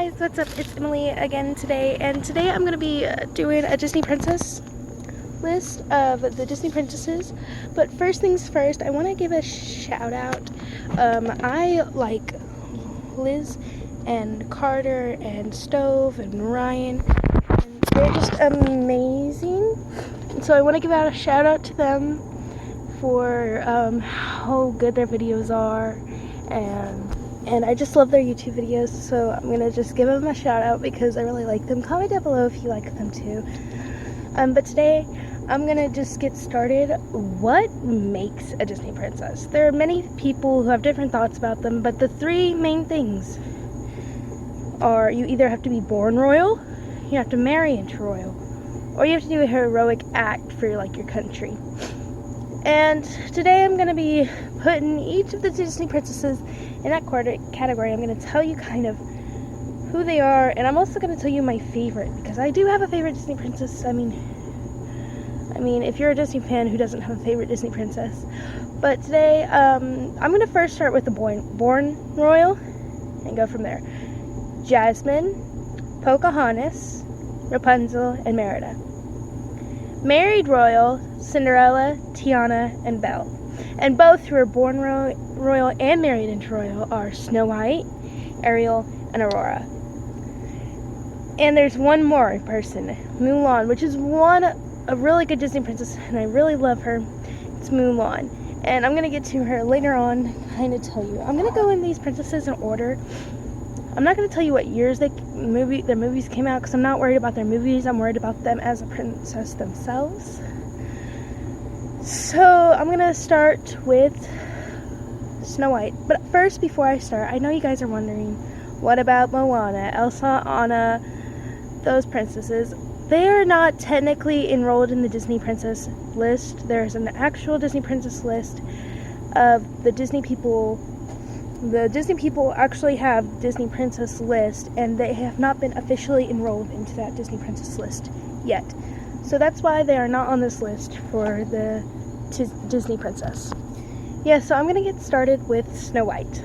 guys, what's up? It's Emily again today, and today I'm going to be doing a Disney princess list of the Disney princesses. But first things first, I want to give a shout out. I like Liz and Carter and Stove and Ryan, and they're just amazing. And so I want to give out a shout out to them for how good their videos are, and I just love their YouTube videos, so I'm going to just give them a shout out because I really like them. Comment down below if you like them too. But today, I'm going to just get started. What makes a Disney princess? There are many people who have different thoughts about them, but the three main things are you either have to be born royal, you have to marry into royal, or you have to do a heroic act for your country. And today I'm going to be putting each of the Disney princesses in that category. I'm going to tell you kind of who they are, and I'm also going to tell you my favorite, because I do have a favorite Disney princess. I mean, if you're a Disney fan, who doesn't have a favorite Disney princess? But today, I'm going to first start with the born royal and go from there. Jasmine, Pocahontas, Rapunzel, and Merida. Married royal, Cinderella, Tiana, and Belle. And both who are born royal and married into royal are Snow White, Ariel, and Aurora. And there's one more person, Mulan, which is a really good Disney princess, and I really love her. It's Mulan. And I'm going to get to her later on, kind of tell you. I'm going to go in these princesses in order. I'm not going to tell you what years their movies came out, because I'm not worried about their movies. I'm worried about them as a princess themselves. So I'm going to start with Snow White. But first, before I start, I know you guys are wondering, what about Moana, Elsa, Anna, those princesses? They are not technically enrolled in the Disney princess list. There's an actual Disney princess list of the Disney people. The Disney people actually have Disney princess list, and they have not been officially enrolled into that Disney princess list yet. So that's why they are not on this list for the Disney princess. Yeah, so I'm going to get started with Snow White.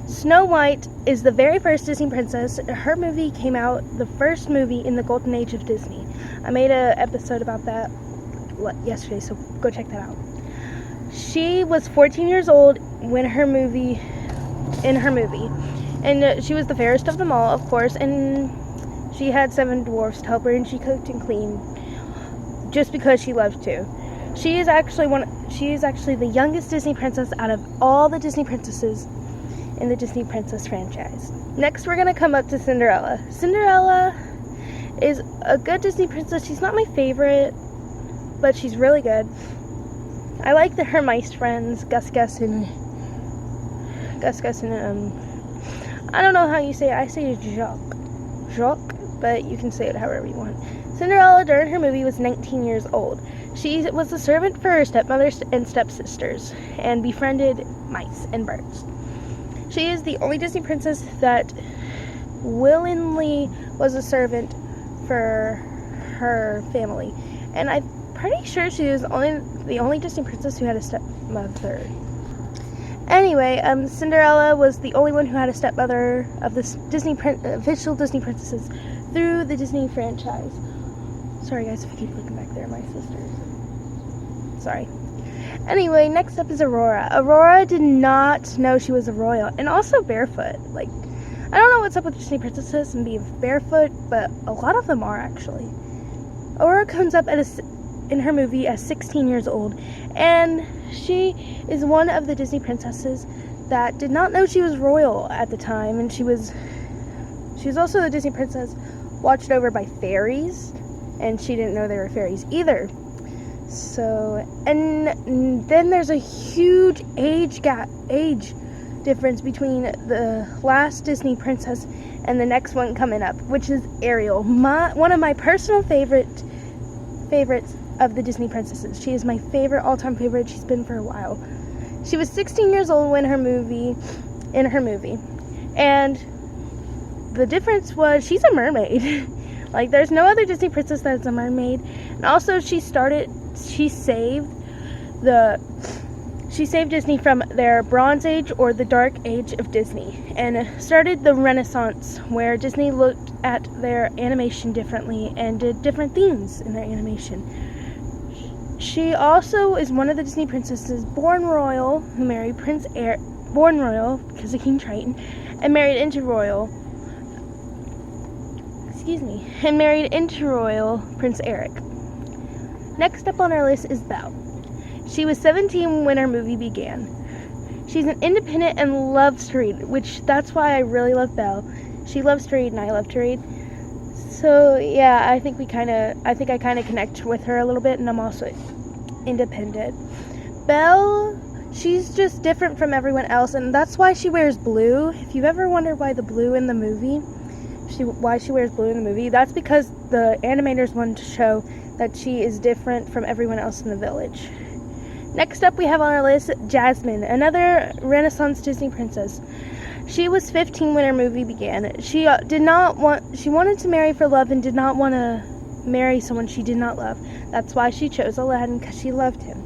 Snow White is the very first Disney princess. Her movie came out, the first movie in the golden age of Disney. I made an episode about that yesterday, so go check that out. She was 14 years old when in her movie, and she was the fairest of them all, of course, and she had 7 dwarfs to help her, and she cooked and cleaned just because she loved to. She is actually the youngest Disney princess out of all the Disney princesses in the Disney princess franchise. Next, we're going to come up to Cinderella. Cinderella is a good Disney princess. She's not my favorite, but she's really good. I like her mice friends, Gus and I don't know how you say it. I say Jacques, but you can say it however you want. Cinderella, during her movie, was 19 years old. She was a servant for her stepmother and stepsisters, and befriended mice and birds. She is the only Disney princess that willingly was a servant for her family, and I'm pretty sure she was the only Disney princess who had a stepmother. Anyway, Cinderella was the only one who had a stepmother of the official Disney princesses through the Disney franchise. Sorry guys if I keep looking back there, my sisters. Sorry. Anyway, next up is Aurora. Aurora did not know she was a royal, and also barefoot. I don't know what's up with Disney princesses and being barefoot, but a lot of them are actually. Aurora comes up in her movie as 16 years old, and she is one of the Disney princesses that did not know she was royal at the time, and she was also a Disney princess watched over by fairies, and she didn't know they were fairies either. So, and then there's a huge age difference between the last Disney princess and the next one coming up, which is Ariel, one of my personal favorites of the Disney princesses. She is my favorite, all-time favorite. She's been for a while. She was 16 years old in her movie, and the difference was she's a mermaid. There's no other Disney princess that's a mermaid. And also she saved She saved Disney from their Bronze Age or the Dark Age of Disney and started the Renaissance, where Disney looked at their animation differently and did different themes in their animation. She also is one of the Disney princesses born royal who married Prince Eric, born royal because of King Triton, and married into royal Prince Eric. Next up on our list is Belle. She was 17 when her movie began. She's an independent and loves to read, which that's why I really love Belle. She loves to read and I love to read. So yeah, I think I kind of connect with her a little bit, and I'm also independent. Belle, she's just different from everyone else, and that's why she wears blue. If you've ever wondered why why she wears blue in the movie, that's because the animators wanted to show that she is different from everyone else in the village. Next up we have on our list Jasmine, another Renaissance Disney princess. She was 15 when her movie began. She wanted to marry for love and did not want to marry someone she did not love. That's why she chose Aladdin, because she loved him.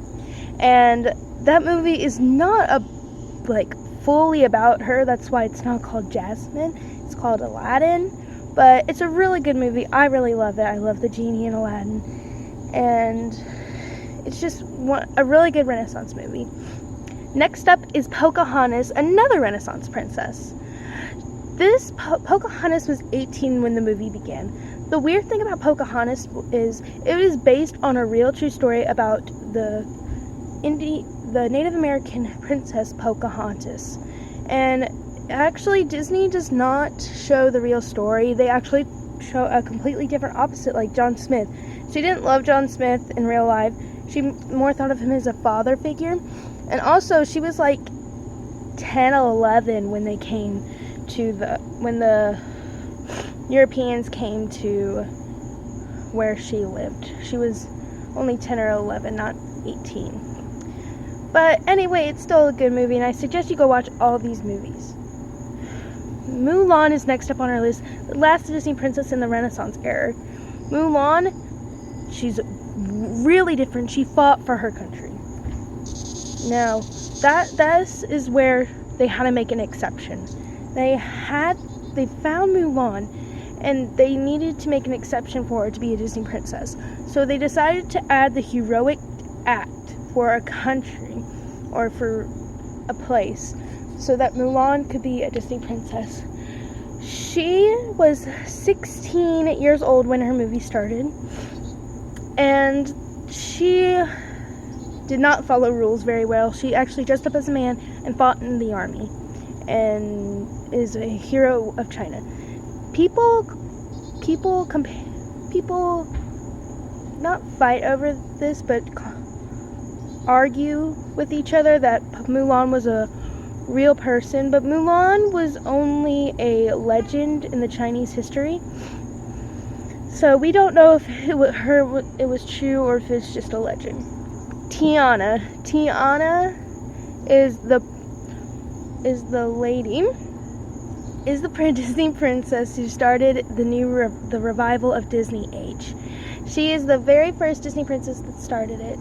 And that movie is not fully about her. That's why it's not called Jasmine. It's called Aladdin. But it's a really good movie. I really love it. I love the genie in Aladdin. And it's just a really good Renaissance movie. Next up is Pocahontas, another Renaissance princess. This Pocahontas was 18 when the movie began. The weird thing about Pocahontas is it was based on a real true story about the Native American princess Pocahontas. And actually Disney does not show the real story. They actually show a completely different opposite, like John Smith. She didn't love John Smith in real life. She more thought of him as a father figure. And also, she was like 10 or 11 when when the Europeans came to where she lived. She was only 10 or 11, not 18. But anyway, it's still a good movie, and I suggest you go watch all these movies. Mulan is next up on our list, the last Disney princess in the Renaissance era. Mulan, she's really different. She fought for her country. Now, that is where they had to make an exception. They found Mulan, and they needed to make an exception for her to be a Disney princess. So they decided to add the heroic act for a country or for a place so that Mulan could be a Disney princess. She was 16 years old when her movie started, and she did not follow rules very well. She actually dressed up as a man and fought in the army and is a hero of China. People not fight over this, but argue with each other that Mulan was a real person, but Mulan was only a legend in the Chinese history. So we don't know if it was true or if it's just a legend. Tiana is the Disney princess who started the revival of Disney Age. She is the very first Disney princess that started it.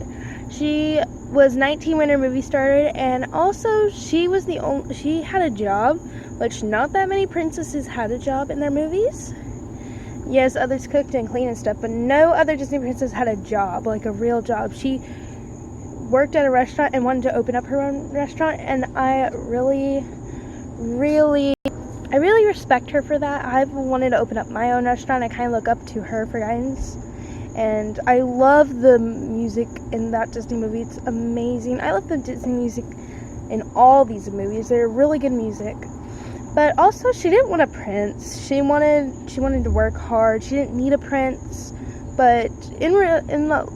She was 19 when her movie started, and also she had a job, which not that many princesses had a job in their movies. Yes, others cooked and cleaned and stuff, but no other Disney princess had a job, like a real job. She worked at a restaurant and wanted to open up her own restaurant, and I really respect her for that. I've wanted to open up my own restaurant. I kind of look up to her for guidance, and I love the music in that Disney movie. It's amazing. I love the Disney music in all these movies. They're really good music. But also, she didn't want a prince. She wanted to work hard. She didn't need a prince, but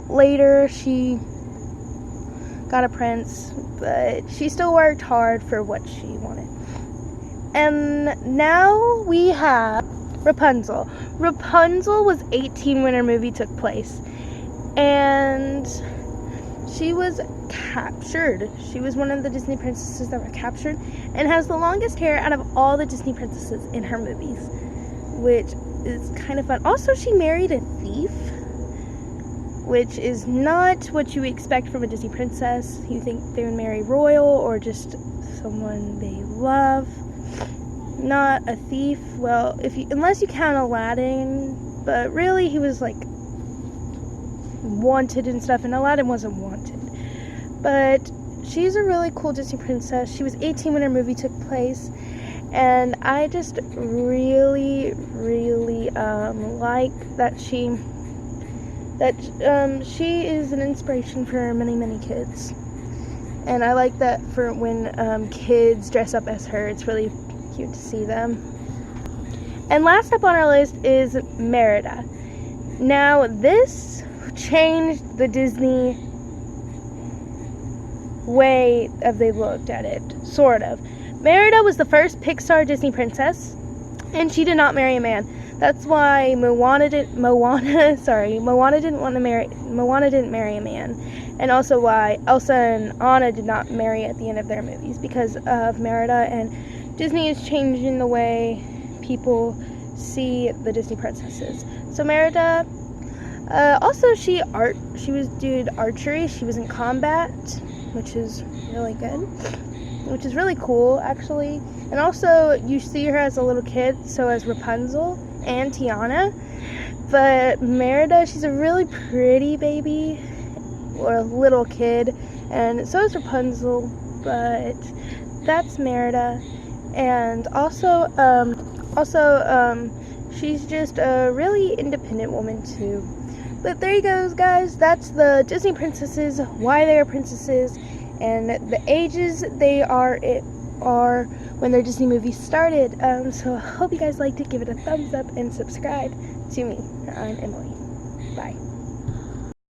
later she got a prince, but she still worked hard for what she wanted. And now we have Rapunzel. Rapunzel was 18 when her movie took place, and she was captured. She was one of the Disney princesses that were captured, and has the longest hair out of all the Disney princesses in her movies, which is kind of fun. Also, she married a thief, which is not what you expect from a Disney princess. You think they would marry royal or just someone they love, not a thief. Well, unless you count Aladdin, but really he was like wanted and stuff, and Aladdin wasn't wanted. But she's a really cool Disney princess. She was 18 when her movie took place, and I just really like that she is an inspiration for many kids. And I like that for when kids dress up as her. It's really cute to see them. And last up on our list is Merida. Now, this changed the Disney way of they looked at it, sort of. Merida was the first Pixar Disney princess, and she did not marry a man. That's why Moana didn't marry a man, and also why Elsa and Anna did not marry at the end of their movies, because of Merida. And Disney is changing the way people see the Disney princesses. So Merida, also she did archery. She was in combat, which is really good, which is really cool actually. And also you see her as a little kid, so as Rapunzel and Tiana. But Merida, she's a really pretty baby, or a little kid, and so is Rapunzel, but that's Merida. And also she's just a really independent woman too. But there you go, guys. That's the Disney princesses, why they are princesses, and the ages they are when their Disney movies started. So I hope you guys liked it. Give it a thumbs up and subscribe to me. I'm Emily. Bye.